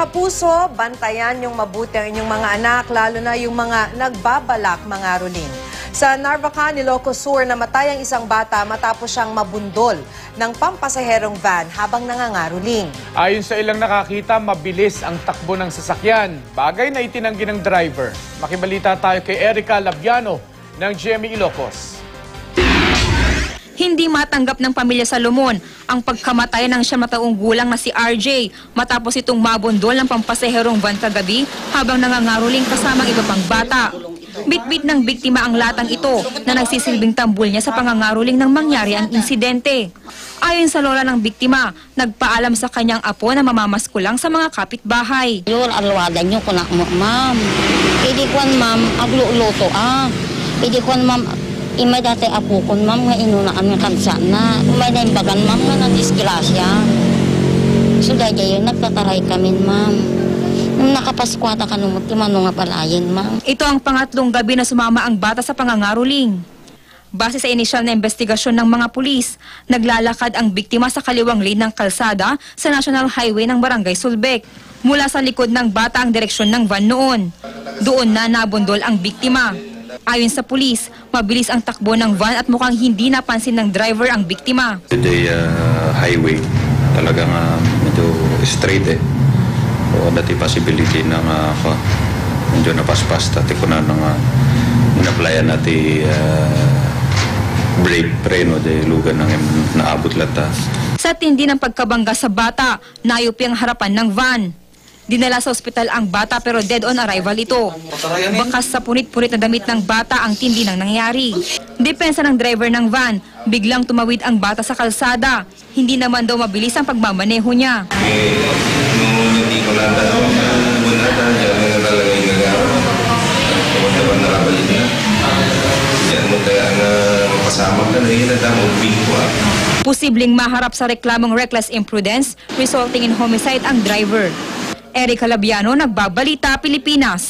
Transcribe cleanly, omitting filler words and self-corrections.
kapuso, bantayan yung mabuti ang inyong mga anak, lalo na yung mga nagbabalak mangaroling. Sa Narvacan, Ilocos Sur, namatay ang isang bata matapos siyang mabundol ng pampasaherong van habang nangangaroling. Ayon sa ilang nakakita, mabilis ang takbo ng sasakyan. Bagay na itinanggi ng driver. Makibalita tayo kay Erica Labiano ng GMA Ilocos. Hindi matanggap ng pamilya Salomon ang pagkamatay ng 7 taong gulang na si RJ matapos itong mabundol ng pampasaherong van kagabi habang nangangaroling kasamang iba pang bata. Bitbit ng biktima ang latang ito na nagsisilbing tambul niya sa pangangaroling nang mangyari ang insidente. Ayon sa lola ng biktima, nagpaalam sa kanyang apo na mamamaskulang sa mga kapitbahay. Yun, alwagan nyo ko na mo, ma'am. Hindi ko ma'am, agluto Hindi ko ma'am, imay dati apo ko, ma'am, nga inunaan nga kansa na. Umay na imbagan, ma'am, nga na-disgrasya. So, dahil yun, nagtataray kami, ma'am. Nung nakapaskwata ka nung timano nga palayan, ma'am. Ito ang pangatlong gabi na sumama ang bata sa pangangaroling. Base sa inisyal na investigasyon ng mga pulis, naglalakad ang biktima sa kaliwang lane ng kalsada sa National Highway ng Barangay Sulbec. Mula sa likod ng bata ang direksyon ng van noon. Doon na nabundol ang biktima. Ayon sa pulis, mabilis ang takbo ng van at mukhang hindi napansin ng driver ang biktima. Today, highway, talagang medyo straight eh. O dati possibility na medyo napaspas, dati ko na in-applyan natin brake preno de lugar ng naabot lata. Sa tindi ng pagkabangga sa bata, nayupi ang harapan ng van. Dinala sa ospital ang bata pero dead on arrival ito. Bakas sa punit-punit na damit ng bata ang tindi ng nangyari. Depensa ng driver ng van, biglang tumawid ang bata sa kalsada. Hindi naman daw mabilis ang pagmamaneho niya. Hindi ko lang tanong muna tayo ng talagang nagagawa. Kawan-kawan nakabalik na. Yan mo kaya na kasama ka na yun at ang bingwa. Posibleng maharap sa reklamong reckless imprudence resulting in homicide ang driver. Erica Labiano, Nagbabalita, Pilipinas.